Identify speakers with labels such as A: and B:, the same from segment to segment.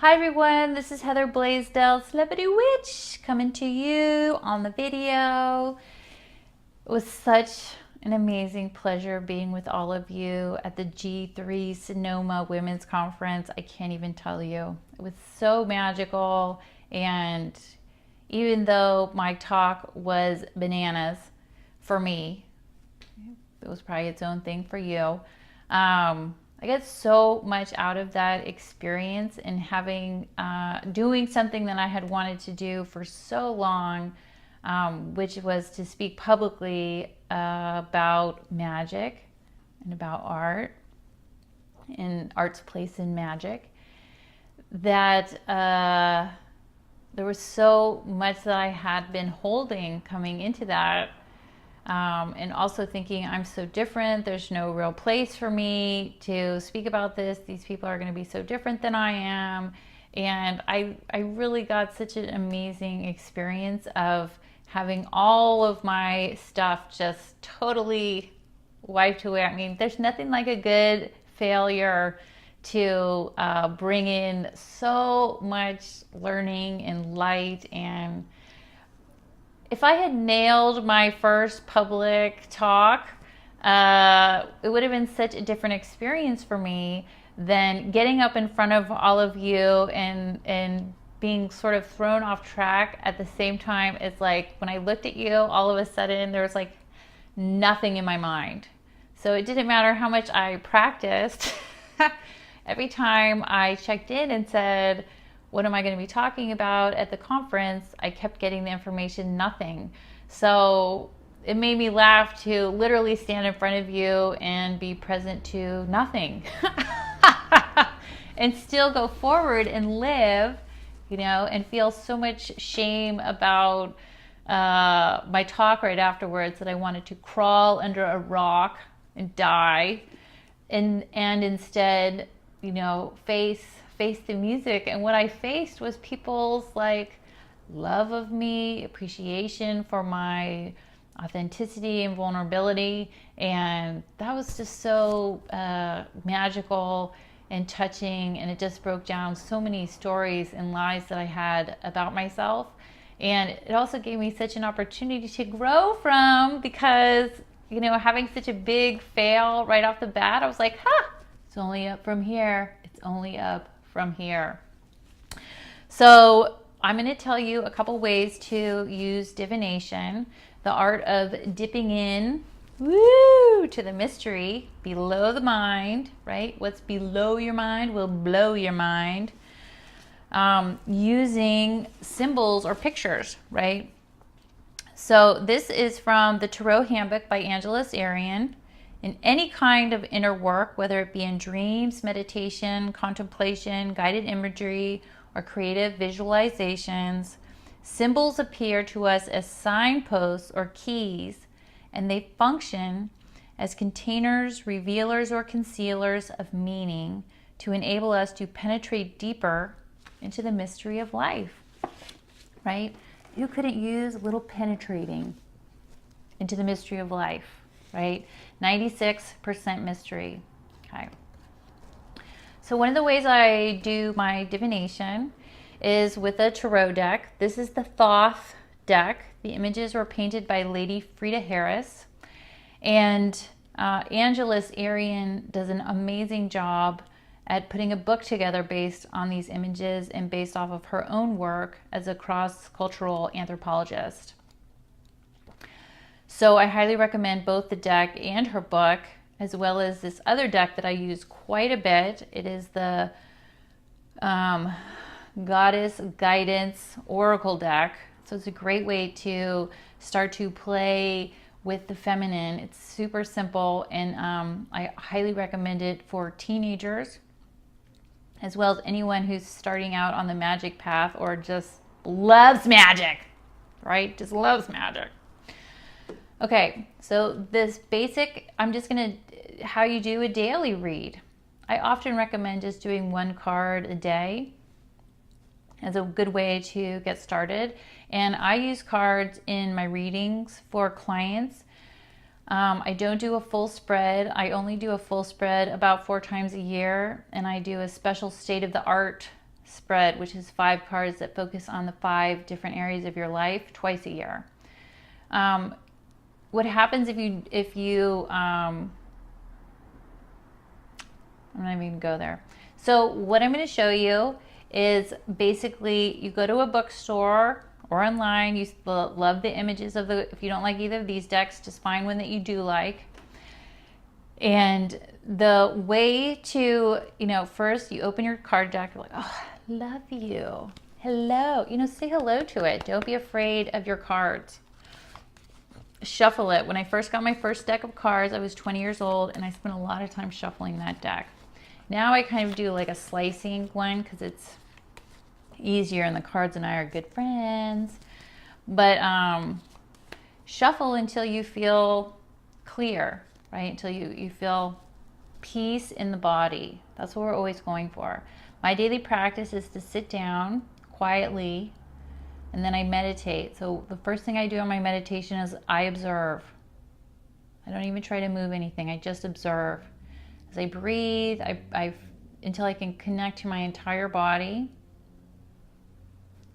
A: Hi everyone, this is Heather Bleasdell, Celebrity Witch, coming to you on the video. It was such an amazing pleasure being with all of you at the G3Sonoma Women's Conference. I can't even tell you. It was so magical, and even though my talk was bananas for me, it was probably its own thing for you. I get so much out of that experience and having doing something that I had wanted to do for so long, which was to speak publicly about magic and about art and art's place in magic. That there was so much that I had been holding coming into that. And also thinking I'm so different, there's no real place for me to speak about this. These people are going to be so different than I am. And I really got such an amazing experience of having all of my stuff just totally wiped away. I mean, there's nothing like a good failure to bring in so much learning and light. And if I had nailed my first public talk, it would have been such a different experience for me than getting up in front of all of you and being sort of thrown off track at the same time. It's like when I looked at you, all of a sudden there was like nothing in my mind. So it didn't matter how much I practiced. Every time I checked in and said, what am I going to be talking about at the conference, I kept getting the information, nothing. So it made me laugh to literally stand in front of you and be present to nothing. And still go forward and live, and feel so much shame about my talk right afterwards that I wanted to crawl under a rock and die, and instead, face the music. And what I faced was people's love of me, appreciation for my authenticity and vulnerability, and that was just so magical and touching, and it just broke down so many stories and lies that I had about myself. And it also gave me such an opportunity to grow from, because having such a big fail right off the bat, I was like, it's only up from here. It's only up from here. So I'm going to tell you a couple ways to use divination, the art of dipping in, to the mystery below the mind, right? What's below your mind will blow your mind. Using symbols or pictures, right? So this is from the Tarot Handbook by Arrien. In any kind of inner work, whether it be in dreams, meditation, contemplation, guided imagery, or creative visualizations, symbols appear to us as signposts or keys, and they function as containers, revealers, or concealers of meaning to enable us to penetrate deeper into the mystery of life, right? You couldn't use a little penetrating into the mystery of life, right? 96% mystery. Okay. So one of the ways I do my divination is with a tarot deck. This is the Thoth deck. The images were painted by Lady Frida Harris. And Arrien does an amazing job at putting a book together based on these images and based off of her own work as a cross-cultural anthropologist. So I highly recommend both the deck and her book, as well as this other deck that I use quite a bit. It is the Goddess Guidance Oracle deck. So it's a great way to start to play with the feminine. It's super simple, and I highly recommend it for teenagers, as well as anyone who's starting out on the magic path or just loves magic, right? Just loves magic. Okay, so this basic, I'm just gonna, how you do a daily read. I often recommend just doing one card a day as a good way to get started. And I use cards in my readings for clients. I don't do a full spread. I only do a full spread about 4 times a year, and I do a special state of the art spread, which is 5 cards that focus on the 5 different areas of your life twice a year. What happens if you I'm not even gonna go there. So what I'm going to show you is basically you go to a bookstore or online. You love the images of the, if you don't like either of these decks, just find one that you do like. And the way to, first you open your card deck, you're like, oh, love you. Hello. Say hello to it. Don't be afraid of your cards. Shuffle it. When I first got my first deck of cards, I was 20 years old, and I spent a lot of time shuffling that deck. Now I kind of do like a slicing one because it's easier, and the cards and I are good friends. But shuffle until you feel clear, right? Until you feel peace in the body. That's what we're always going for. My daily practice is to sit down quietly, and then I meditate. So the first thing I do in my meditation is I observe. I don't even try to move anything. I just observe. As I breathe, until I can connect to my entire body.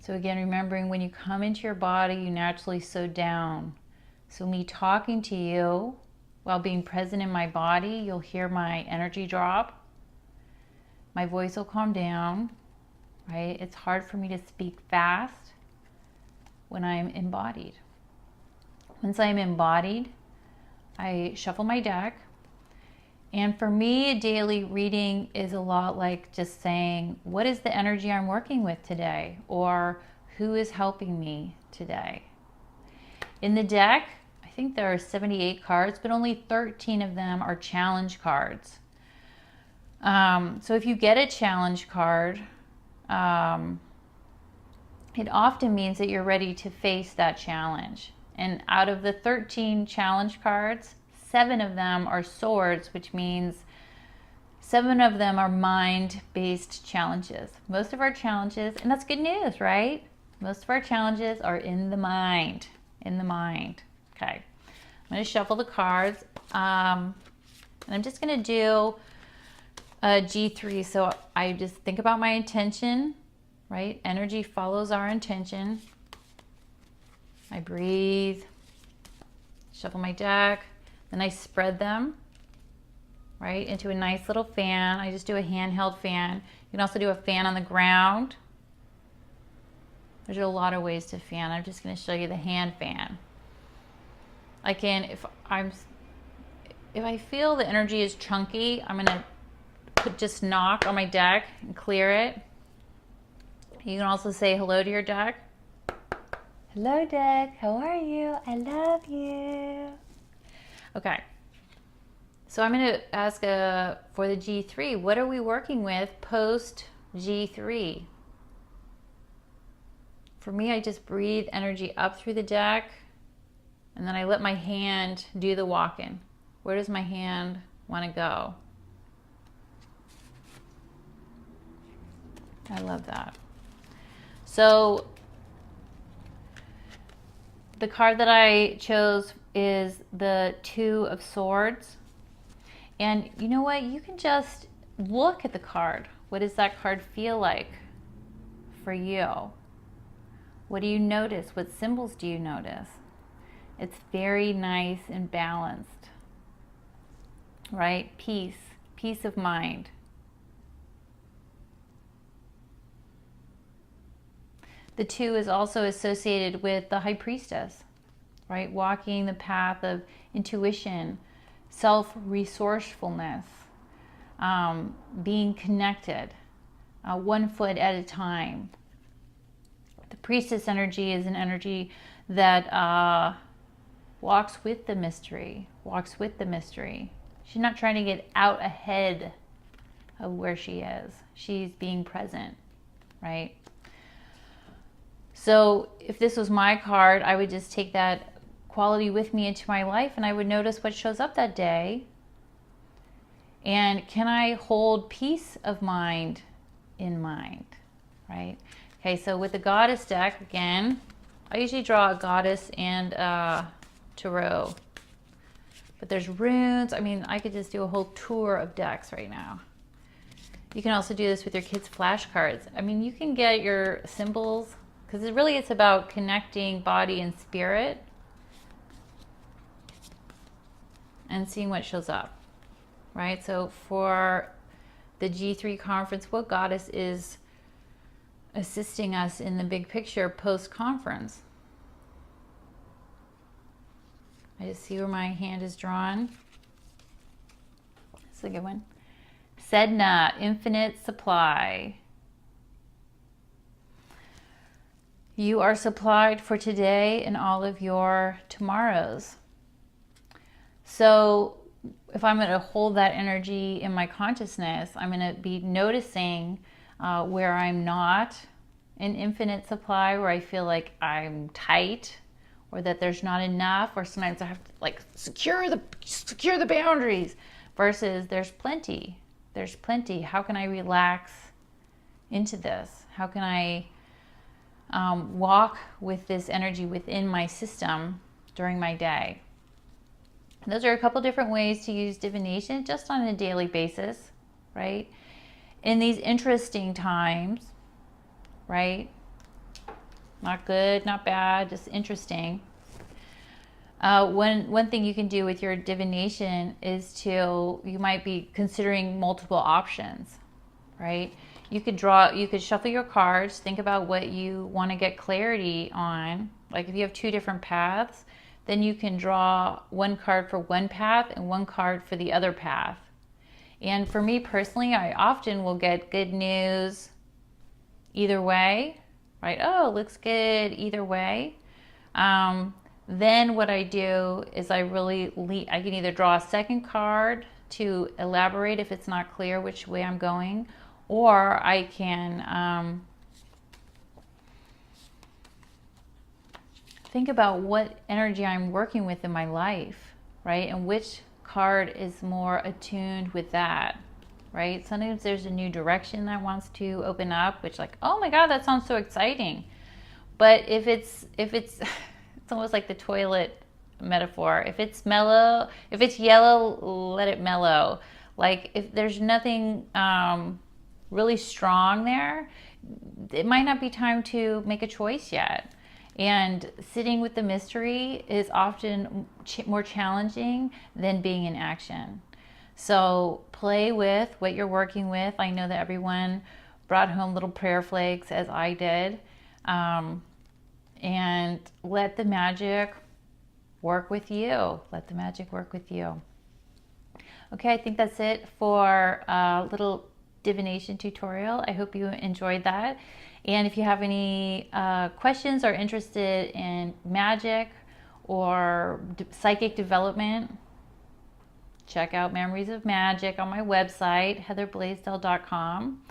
A: So again, remembering when you come into your body, you naturally slow down. So me talking to you while being present in my body, you'll hear my energy drop. My voice will calm down, right? It's hard for me to speak fast when I'm embodied. Once I'm embodied, I shuffle my deck. And for me, a daily reading is a lot like just saying, what is the energy I'm working with today? Or who is helping me today? In the deck, I think there are 78 cards, but only 13 of them are challenge cards. So if you get a challenge card, it often means that you're ready to face that challenge. And out of the 13 challenge cards, 7 of them are swords, which means 7 of them are mind-based challenges. Most of our challenges, and that's good news, right? Most of our challenges are in the mind. In the mind. Okay. I'm going to shuffle the cards. And I'm just going to do a G3. So I just think about my intention, right? Energy follows our intention. I breathe. Shuffle my deck. Then I spread them, right, into a nice little fan. I just do a handheld fan. You can also do a fan on the ground. There's a lot of ways to fan. I'm just going to show you the hand fan. I can, if I feel the energy is chunky, I'm going to just knock on my deck and clear it. You can also say hello to your deck. Hello, deck. How are you? I love you. Okay, so I'm going to ask for the G3, what are we working with post G3? For me, I just breathe energy up through the deck, and then I let my hand do the walk-in. Where does my hand want to go? I love that. So the card that I chose is the 2 of Swords. And you know what? You can just look at the card. What does that card feel like for you? What do you notice? What symbols do you notice? It's very nice and balanced, right? Peace, peace of mind. The 2 is also associated with the High Priestess, right? Walking the path of intuition, self-resourcefulness, being connected, 1 foot at a time. The Priestess energy is an energy that walks with the mystery, walks with the mystery. She's not trying to get out ahead of where she is. She's being present, right? So if this was my card, I would just take that quality with me into my life, and I would notice what shows up that day. And can I hold peace of mind in mind, right? Okay, so with the Goddess deck, again, I usually draw a Goddess and a Tarot. But there's runes. I mean, I could just do a whole tour of decks right now. You can also do this with your kids' flashcards. I mean, you can get your symbols, because it's about connecting body and spirit and seeing what shows up, right? So for the G3 conference, what goddess is assisting us in the big picture post-conference? I just see where my hand is drawn. That's a good one. Sedna, infinite supply. You are supplied for today and all of your tomorrows. So if I'm going to hold that energy in my consciousness, I'm going to be noticing where I'm not in infinite supply, where I feel like I'm tight, or that there's not enough, or sometimes I have to like secure the boundaries, versus there's plenty. There's plenty. How can I relax into this? How can I walk with this energy within my system during my day? And those are a couple different ways to use divination just on a daily basis, right? In these interesting times, right? Not good, not bad, just interesting. One thing you can do with your divination is you might be considering multiple options, right? You could shuffle your cards, think about what you want to get clarity on. Like if you have two different paths, then you can draw one card for one path and one card for the other path. And for me personally, I often will get good news either way, right? Oh, looks good either way. Then what I do is I can either draw a second card to elaborate if it's not clear which way I'm going, or I can think about what energy I'm working with in my life, right? And which card is more attuned with that, right? Sometimes there's a new direction that wants to open up, which like, oh my God, that sounds so exciting. But if it's it's almost like the toilet metaphor. If it's mellow, if it's yellow, let it mellow. Like if there's nothing really strong there, it might not be time to make a choice yet. And sitting with the mystery is often more challenging than being in action. So play with what you're working with. I know that everyone brought home little prayer flags, as I did. And let the magic work with you. Let the magic work with you. Okay, I think that's it for a little divination tutorial. I hope you enjoyed that. And if you have any questions or interested in magic or psychic development, check out Memories of Magic on my website, heatherbleasdell.com.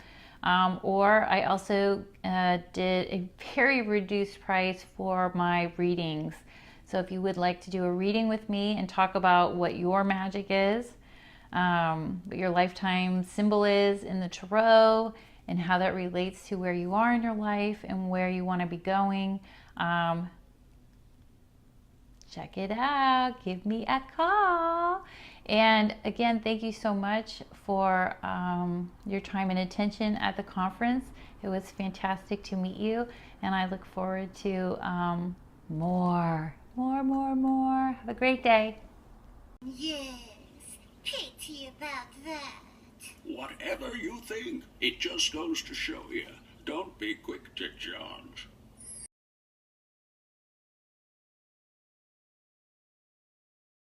A: Or I also did a very reduced price for my readings. So if you would like to do a reading with me and talk about what your magic is, what your lifetime symbol is in the tarot, and how that relates to where you are in your life and where you want to be going, check it out. Give me a call. And again, thank you so much for your time and attention at the conference. It was fantastic to meet you, and I look forward to more. Have a great day.
B: Yes, pity about that.
C: Whatever you think, it just goes to show you, don't be quick to judge.